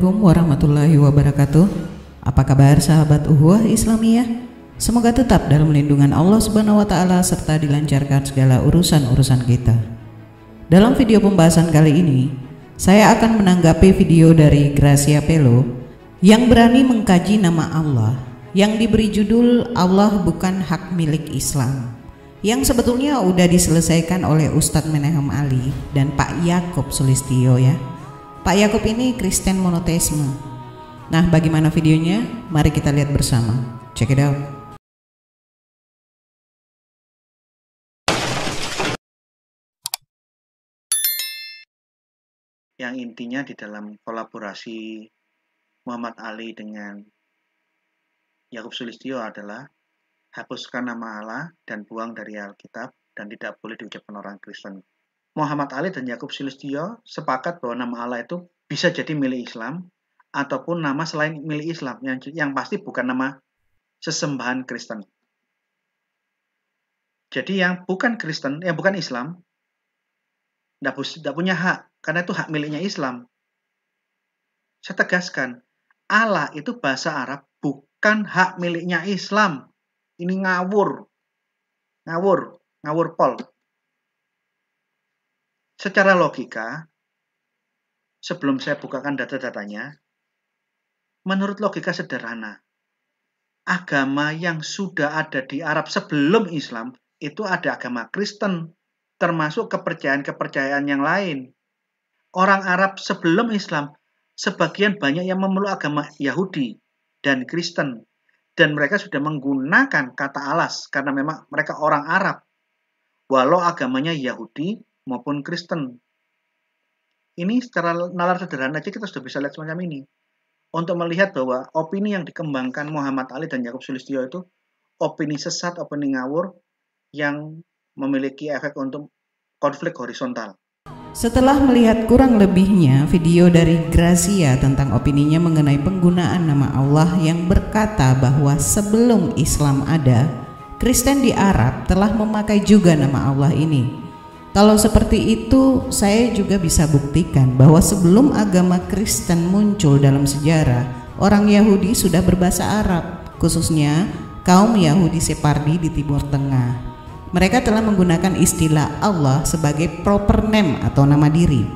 Assalamualaikum warahmatullahi wabarakatuh. Apa kabar sahabat Uhuwah Islamiyah? Semoga tetap dalam lindungan Allah Subhanahu wa taala serta dilancarkan segala urusan-urusan kita. Dalam video pembahasan kali ini, saya akan menanggapi video dari Gracia Pelo yang berani mengkaji nama Allah yang diberi judul Allah Bukan Hak Milik Islam, yang sebetulnya udah diselesaikan oleh Ustadz Menahem Ali dan Pak Yakob Sulistyo ya. Pak Yakob ini Kristen monoteisme. Nah, bagaimana videonya? Mari kita lihat bersama. Check it out. Yang intinya di dalam kolaborasi Muhammad Ali dengan Yakob Sulistyo adalah hapuskan nama Allah dan buang dari Alkitab dan tidak boleh diucapkan orang Kristen. Muhammad Ali dan Yakob Sulistyo sepakat bahwa nama Allah itu bisa jadi milik Islam ataupun nama selain milik Islam yang pasti bukan nama sesembahan Kristen. Jadi yang bukan Kristen, yang bukan Islam, tidak punya hak karena itu hak miliknya Islam. Saya tegaskan, Allah itu bahasa Arab bukan hak miliknya Islam. Ini ngawur pol. Secara logika, sebelum saya bukakan data-datanya, menurut logika sederhana, agama yang sudah ada di Arab sebelum Islam itu ada agama Kristen, termasuk kepercayaan-kepercayaan yang lain. Orang Arab sebelum Islam, sebagian banyak yang memeluk agama Yahudi dan Kristen, dan mereka sudah menggunakan kata alas karena memang mereka orang Arab, walau agamanya Yahudi maupun Kristen. Ini secara nalar sederhana aja kita sudah bisa lihat semacam ini. Untuk melihat bahwa opini yang dikembangkan Muhammad Ali dan Yakob Sulistyo itu opini sesat, opini ngawur yang memiliki efek untuk konflik horizontal. Setelah melihat kurang lebihnya video dari Gracia tentang opininya mengenai penggunaan nama Allah yang berkata bahwa sebelum Islam ada, Kristen di Arab telah memakai juga nama Allah ini. Kalau seperti itu, saya juga bisa buktikan bahwa sebelum agama Kristen muncul dalam sejarah, orang Yahudi sudah berbahasa Arab, khususnya kaum Yahudi Separdi di Timur Tengah. Mereka telah menggunakan istilah Allah sebagai proper name atau nama diri.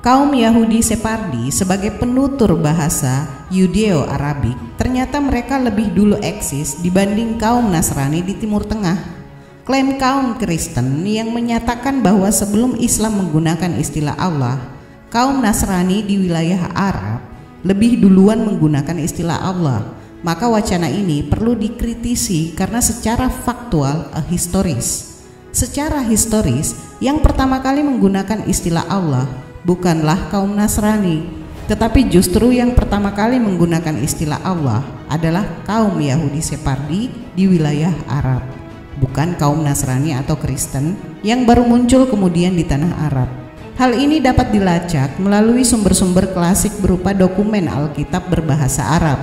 Kaum Yahudi Separdi sebagai penutur bahasa Yudeo-Arabik, ternyata mereka lebih dulu eksis dibanding kaum Nasrani di Timur Tengah. Klaim kaum Kristen yang menyatakan bahwa sebelum Islam menggunakan istilah Allah, kaum Nasrani di wilayah Arab lebih duluan menggunakan istilah Allah. Maka wacana ini perlu dikritisi karena secara faktual historis. Secara historis, yang pertama kali menggunakan istilah Allah bukanlah kaum Nasrani, tetapi justru yang pertama kali menggunakan istilah Allah adalah kaum Yahudi Separdi di wilayah Arab, bukan kaum Nasrani atau Kristen yang baru muncul kemudian di tanah Arab. Hal ini dapat dilacak melalui sumber-sumber klasik berupa dokumen Alkitab berbahasa Arab.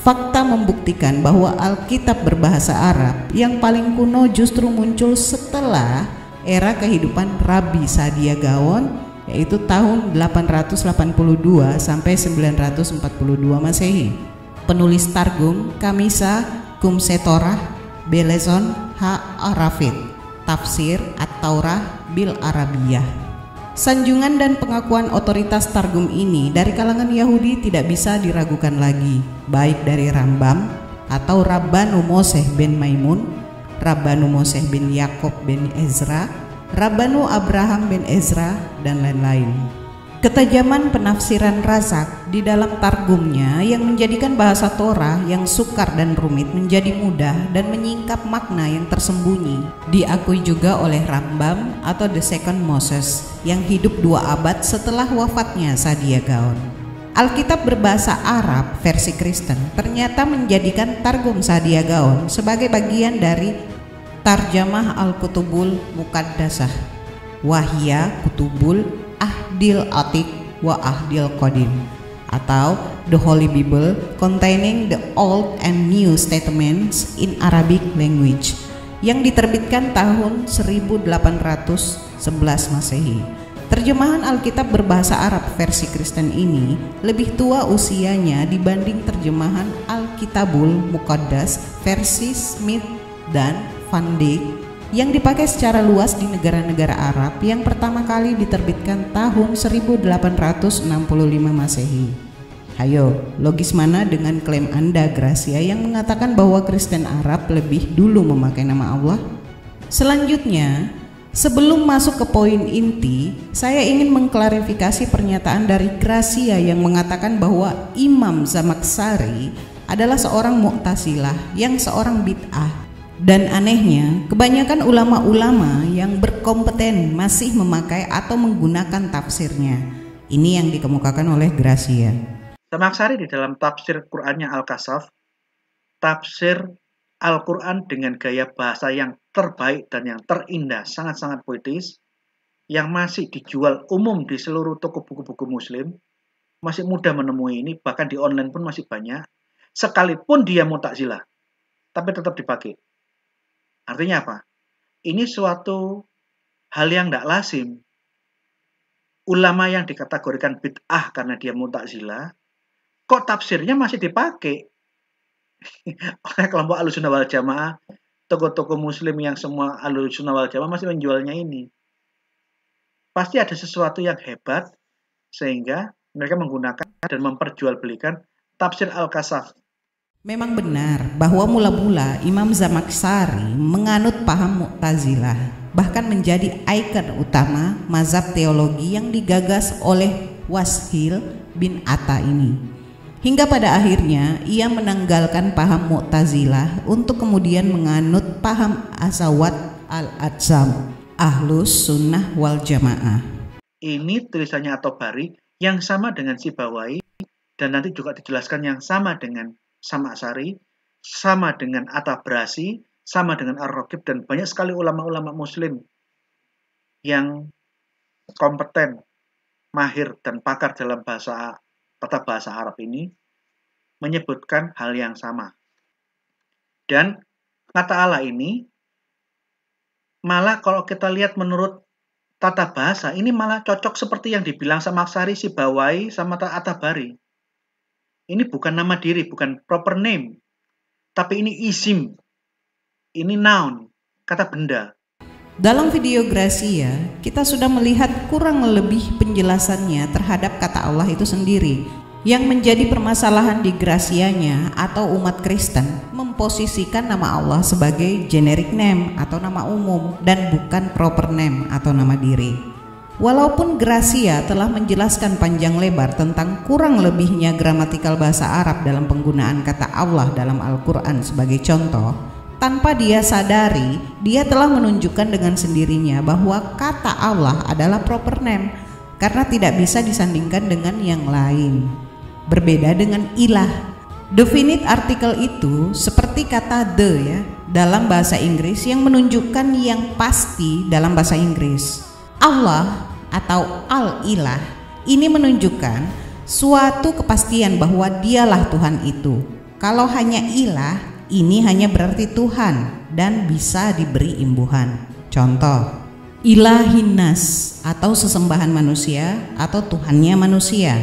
Fakta membuktikan bahwa Alkitab berbahasa Arab yang paling kuno justru muncul setelah era kehidupan Rabi Sadia Gaon, yaitu tahun 882 sampai 942 Masehi. Penulis Targum Kamisa Kumsetorah Belezon Ha-Arafid, Tafsir At-Taurah Bil Arabiyah. Sanjungan dan pengakuan otoritas Targum ini dari kalangan Yahudi tidak bisa diragukan lagi, baik dari Rambam atau Rabbanu Moseh bin Maimun, Rabbanu Moseh bin Yakob bin Ezra, Rabbanu Abraham bin Ezra, dan lain-lain. Ketajaman penafsiran Razak di dalam Targumnya yang menjadikan bahasa Torah yang sukar dan rumit menjadi mudah dan menyingkap makna yang tersembunyi diakui juga oleh Rambam atau The Second Moses yang hidup 2 abad setelah wafatnya Sadia Gaon. Alkitab berbahasa Arab versi Kristen ternyata menjadikan Targum Sadia Gaon sebagai bagian dari Tarjamah Al-Kutubul Muqaddasah Wahya Kutubul Ahdil Atik wa Ahdil Qadim, atau The Holy Bible containing the Old and New Statements in Arabic language, yang diterbitkan tahun 1811 Masehi. Terjemahan Alkitab berbahasa Arab versi Kristen ini lebih tua usianya dibanding terjemahan Alkitabul Muqaddas versi Smith dan Van Dyck yang dipakai secara luas di negara-negara Arab yang pertama kali diterbitkan tahun 1865 Masehi. Hayo, logis mana dengan klaim Anda, Gracia, yang mengatakan bahwa Kristen Arab lebih dulu memakai nama Allah? Selanjutnya, sebelum masuk ke poin inti, saya ingin mengklarifikasi pernyataan dari Gracia yang mengatakan bahwa Imam Zamakhsyari adalah seorang Mu'tazilah yang seorang bid'ah. Dan anehnya, kebanyakan ulama-ulama yang berkompeten masih memakai atau menggunakan tafsirnya. Ini yang dikemukakan oleh Gracia. Zamakhsyari di dalam tafsir Qur'annya Al-Kashaf, tafsir Al-Quran dengan gaya bahasa yang terbaik dan yang terindah, sangat-sangat puitis, yang masih dijual umum di seluruh toko buku-buku muslim, masih mudah menemui ini, bahkan di online pun masih banyak, sekalipun dia Mu'tazilah, tapi tetap dipakai. Artinya apa? Ini suatu hal yang tidak lazim. Ulama yang dikategorikan bid'ah karena dia Mu'tazilah, kok tafsirnya masih dipakai oleh kelompok Ahlussunnah wal Jamaah, toko-toko muslim yang semua Ahlussunnah wal Jamaah masih menjualnya ini. Pasti ada sesuatu yang hebat sehingga mereka menggunakan dan memperjualbelikan tafsir Al-Kashaf. Memang benar bahwa mula-mula Imam Zamakhsyari menganut paham Mu'tazilah, bahkan menjadi ikon utama mazhab teologi yang digagas oleh Washil bin Atta ini. Hingga pada akhirnya ia menanggalkan paham Mu'tazilah untuk kemudian menganut paham Asawat al-Adzam, Ahlus Sunnah wal Jamaah. Ini tulisannya At-Tabari yang sama dengan Sibawai, dan nanti juga dijelaskan yang sama dengan Zamakhsyari, sama dengan At-Tabrasi, sama dengan Ar-Raghib, dan banyak sekali ulama-ulama muslim yang kompeten, mahir, dan pakar dalam tata bahasa Arab ini menyebutkan hal yang sama. Dan kata Allah ini malah kalau kita lihat menurut tata bahasa ini malah cocok seperti yang dibilang Zamakhsyari, Sibawai, sama At-Tabari. Ini bukan nama diri, bukan proper name, tapi ini isim, ini noun, kata benda. Dalam video Gracia, kita sudah melihat kurang lebih penjelasannya terhadap kata Allah itu sendiri. Yang menjadi permasalahan di Gracianya atau umat Kristen memposisikan nama Allah sebagai generic name atau nama umum dan bukan proper name atau nama diri. Walaupun Gracia telah menjelaskan panjang lebar tentang kurang lebihnya gramatikal bahasa Arab dalam penggunaan kata Allah dalam Al-Quran sebagai contoh, tanpa dia sadari, dia telah menunjukkan dengan sendirinya bahwa kata Allah adalah proper name karena tidak bisa disandingkan dengan yang lain. Berbeda dengan ilah. Definite artikel itu seperti kata the ya dalam bahasa Inggris yang menunjukkan yang pasti dalam bahasa Inggris. Allah atau al-ilah ini menunjukkan suatu kepastian bahwa dialah Tuhan itu. Kalau hanya ilah, ini hanya berarti Tuhan dan bisa diberi imbuhan. Contoh, ilahinnas atau sesembahan manusia atau Tuhannya manusia.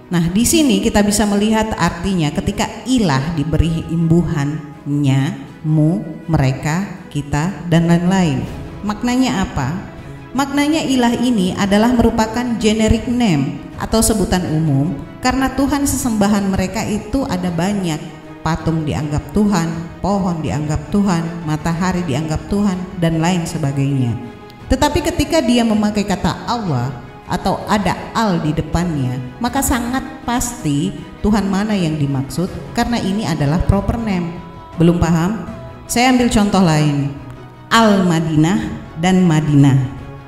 Nah, di sini kita bisa melihat artinya ketika ilah diberi imbuhannya, mu, mereka, kita, dan lain-lain. Maknanya apa? Maknanya ilah ini adalah merupakan generic name atau sebutan umum karena Tuhan sesembahan mereka itu ada banyak. Patung dianggap Tuhan, pohon dianggap Tuhan, matahari dianggap Tuhan, dan lain sebagainya. Tetapi ketika dia memakai kata Allah atau ada al di depannya, maka sangat pasti Tuhan mana yang dimaksud karena ini adalah proper name. Belum paham? Saya ambil contoh lain. Al-Madinah dan Madinah.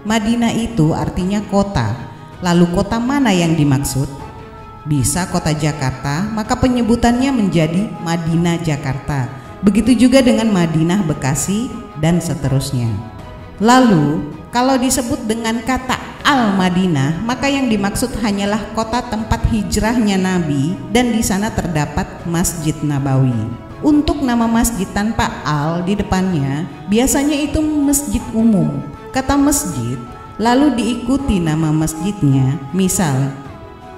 Madinah itu artinya kota. Lalu kota mana yang dimaksud? Bisa kota Jakarta, maka penyebutannya menjadi Madinah Jakarta. Begitu juga dengan Madinah Bekasi dan seterusnya. Lalu kalau disebut dengan kata Al-Madinah, maka yang dimaksud hanyalah kota tempat hijrahnya Nabi dan di sana terdapat Masjid Nabawi. Untuk nama masjid tanpa al di depannya, biasanya itu masjid umum. Kata masjid lalu diikuti nama masjidnya, misal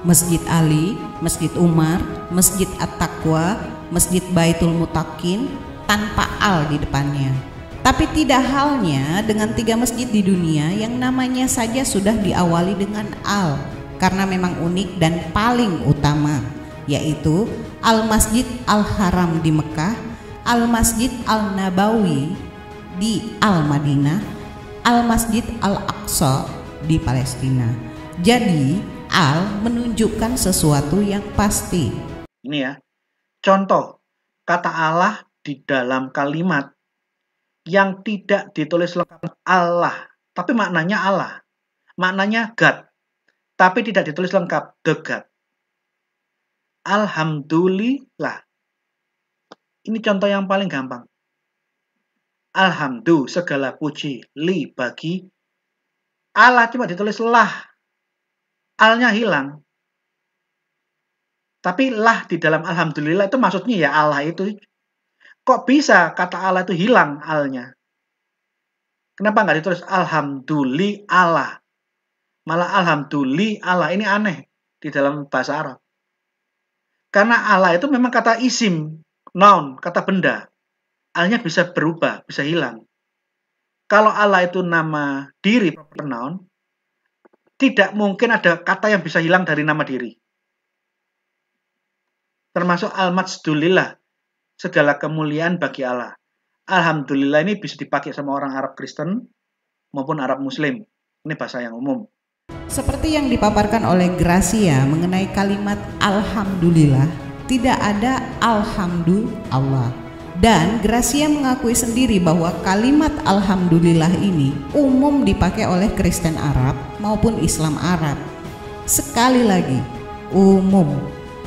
Masjid Ali, Masjid Umar, Masjid At-Taqwa, Masjid Baitul Mutakin tanpa al di depannya. Tapi tidak halnya dengan 3 masjid di dunia yang namanya saja sudah diawali dengan al, karena memang unik dan paling utama, yaitu Al-Masjid Al-Haram di Mekah, Al-Masjid Al-Nabawi di Al-Madinah, Al-Masjid Al-Aqsa di Palestina. Jadi al menunjukkan sesuatu yang pasti. Ini ya, contoh kata Allah di dalam kalimat yang tidak ditulis lengkap Allah, tapi maknanya Allah, maknanya God, tapi tidak ditulis lengkap the God. Alhamdulillah. Ini contoh yang paling gampang. Alhamdulillah, segala puji, li bagi Allah, cuma ditulis lah, alnya hilang. Tapi lah di dalam alhamdulillah itu maksudnya ya Allah itu. Kok bisa kata Allah itu hilang alnya? Kenapa nggak ditulis alhamdulillah Allah? Malah alhamdulillah Allah. Ini aneh di dalam bahasa Arab. Karena Allah itu memang kata isim, noun, kata benda. Alnya bisa berubah, bisa hilang. Kalau Allah itu nama diri, proper noun, tidak mungkin ada kata yang bisa hilang dari nama diri. Termasuk al-majdulillah, segala kemuliaan bagi Allah. Alhamdulillah ini bisa dipakai sama orang Arab Kristen maupun Arab Muslim. Ini bahasa yang umum. Seperti yang dipaparkan oleh Gracia mengenai kalimat alhamdulillah, tidak ada alhamdulillah. Dan Gracia mengakui sendiri bahwa kalimat alhamdulillah ini umum dipakai oleh Kristen Arab maupun Islam Arab. Sekali lagi, umum.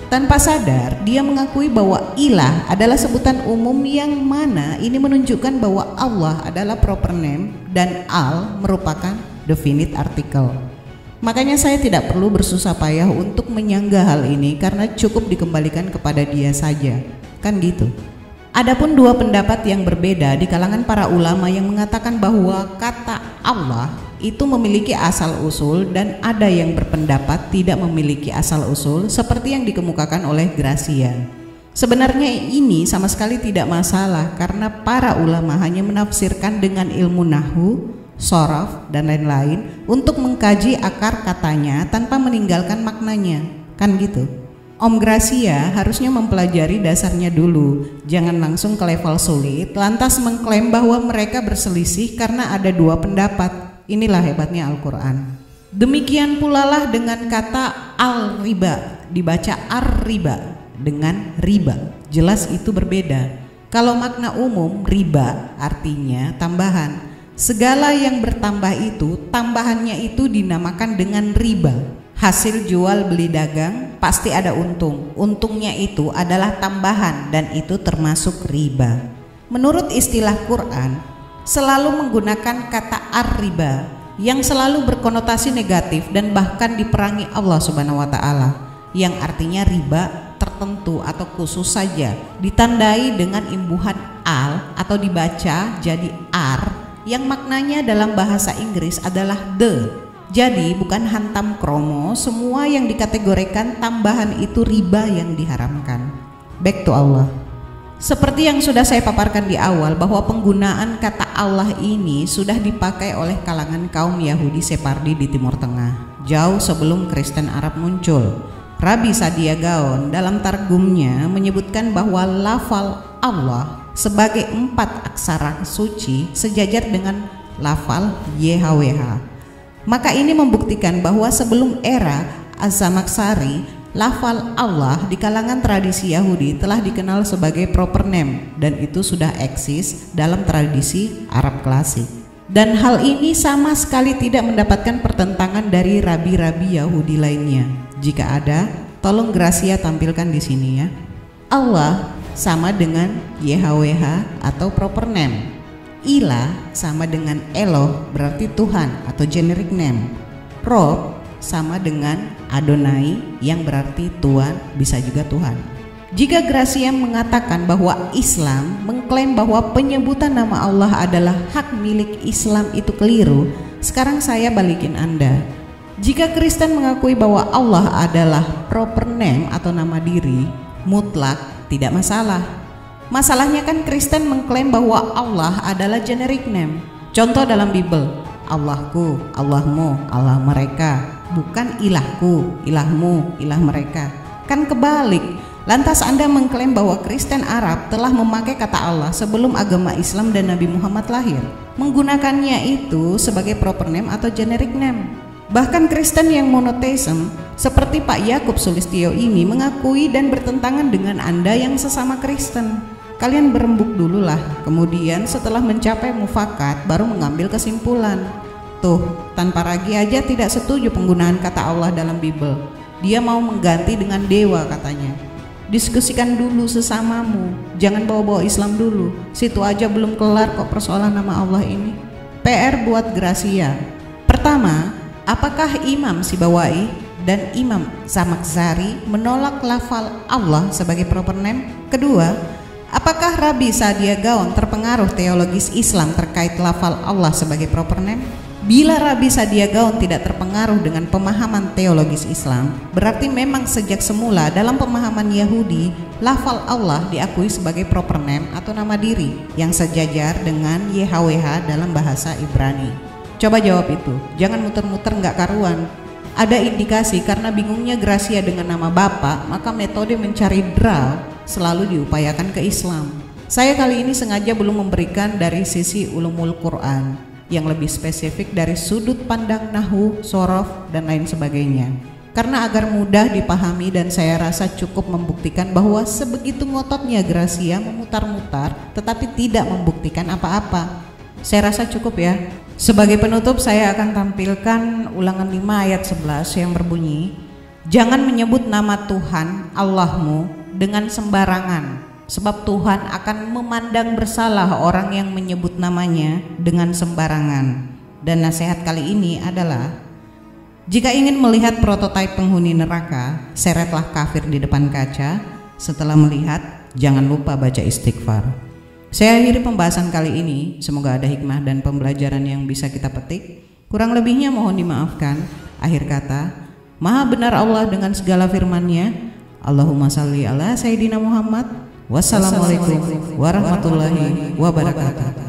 Tanpa sadar, dia mengakui bahwa ilah adalah sebutan umum yang mana ini menunjukkan bahwa Allah adalah proper name dan al merupakan definite article. Makanya saya tidak perlu bersusah payah untuk menyanggah hal ini karena cukup dikembalikan kepada dia saja. Kan gitu. Adapun 2 pendapat yang berbeda di kalangan para ulama yang mengatakan bahwa kata Allah itu memiliki asal usul dan ada yang berpendapat tidak memiliki asal usul seperti yang dikemukakan oleh Gracia. Sebenarnya ini sama sekali tidak masalah karena para ulama hanya menafsirkan dengan ilmu nahwu, sharaf dan lain-lain untuk mengkaji akar katanya tanpa meninggalkan maknanya. Kan gitu. Om Gracia harusnya mempelajari dasarnya dulu, jangan langsung ke level sulit lantas mengklaim bahwa mereka berselisih karena ada 2 pendapat. Inilah hebatnya Al-Quran. Demikian pula lah dengan kata al-riba, dibaca ar-riba dengan riba. Jelas itu berbeda. Kalau makna umum riba artinya tambahan. Segala yang bertambah itu, tambahannya itu dinamakan dengan riba. Hasil jual beli dagang pasti ada untung. Untungnya itu adalah tambahan dan itu termasuk riba. Menurut istilah Quran, selalu menggunakan kata ar-riba yang selalu berkonotasi negatif dan bahkan diperangi Allah Subhanahu wa taala, yang artinya riba tertentu atau khusus saja, ditandai dengan imbuhan al atau dibaca jadi ar yang maknanya dalam bahasa Inggris adalah the. Jadi bukan hantam kromo, semua yang dikategorikan tambahan itu riba yang diharamkan. Back to Allah. Seperti yang sudah saya paparkan di awal bahwa penggunaan kata Allah ini sudah dipakai oleh kalangan kaum Yahudi Separdi di Timur Tengah jauh sebelum Kristen Arab muncul. Rabi Sadia Gaon dalam targumnya menyebutkan bahwa lafal Allah sebagai 4 aksara suci sejajar dengan lafal YHWH. Maka ini membuktikan bahwa sebelum era Az-Zamakhsyari, lafal Allah di kalangan tradisi Yahudi telah dikenal sebagai proper name dan itu sudah eksis dalam tradisi Arab klasik. Dan hal ini sama sekali tidak mendapatkan pertentangan dari rabi-rabi Yahudi lainnya. Jika ada, tolong Gracia tampilkan di sini ya. Allah sama dengan YHWH atau proper name. Ilah sama dengan Eloh berarti Tuhan atau generic name. Rob sama dengan Adonai yang berarti Tuhan, bisa juga Tuhan. Jika Gracia mengatakan bahwa Islam mengklaim bahwa penyebutan nama Allah adalah hak milik Islam itu keliru, sekarang saya balikin Anda. Jika Kristen mengakui bahwa Allah adalah proper name atau nama diri, mutlak tidak masalah. Masalahnya kan Kristen mengklaim bahwa Allah adalah generic name. Contoh dalam Bible, Allahku, Allahmu, Allah mereka, bukan ilahku, ilahmu, ilah mereka. Kan kebalik. Lantas Anda mengklaim bahwa Kristen Arab telah memakai kata Allah sebelum agama Islam dan Nabi Muhammad lahir, menggunakannya itu sebagai proper name atau generic name. Bahkan Kristen yang monotheism seperti Pak Yakub Sulistyo ini mengakui dan bertentangan dengan Anda yang sesama Kristen. Kalian berembuk dulu lah, kemudian setelah mencapai mufakat baru mengambil kesimpulan. Tuh, tanpa ragu aja tidak setuju penggunaan kata Allah dalam Bible. Dia mau mengganti dengan dewa katanya. Diskusikan dulu sesamamu, jangan bawa-bawa Islam dulu. Situ aja belum kelar kok persoalan nama Allah ini. PR buat Gracia. Pertama, apakah Imam Sibawai dan Imam Zamakhsyari menolak lafal Allah sebagai proper name? Kedua, apakah Rabi Sadia Gaon terpengaruh teologis Islam terkait lafal Allah sebagai proper name? Bila Rabi Sadia Gaon tidak terpengaruh dengan pemahaman teologis Islam, berarti memang sejak semula dalam pemahaman Yahudi, lafal Allah diakui sebagai proper name atau nama diri yang sejajar dengan YHWH dalam bahasa Ibrani. Coba jawab itu, jangan muter-muter nggak karuan. Ada indikasi karena bingungnya Gracia dengan nama Bapak, maka metode mencari draw selalu diupayakan ke Islam. Saya kali ini sengaja belum memberikan dari sisi ulumul Quran, yang lebih spesifik dari sudut pandang nahwu, sorof, dan lain sebagainya. Karena agar mudah dipahami dan saya rasa cukup membuktikan bahwa sebegitu ngototnya Gracia memutar-mutar tetapi tidak membuktikan apa-apa. Saya rasa cukup ya. Sebagai penutup saya akan tampilkan ulangan 5 ayat 11 yang berbunyi, jangan menyebut nama Tuhan Allahmu dengan sembarangan, sebab Tuhan akan memandang bersalah orang yang menyebut namanya dengan sembarangan. Dan nasihat kali ini adalah, jika ingin melihat prototipe penghuni neraka, seretlah kafir di depan kaca. Setelah melihat, jangan lupa baca istighfar. Saya akhiri pembahasan kali ini, semoga ada hikmah dan pembelajaran yang bisa kita petik. Kurang lebihnya mohon dimaafkan. Akhir kata, Maha benar Allah dengan segala firman-Nya. Allahumma salli ala Sayyidina Muhammad. Wassalamualaikum warahmatullahi wabarakatuh.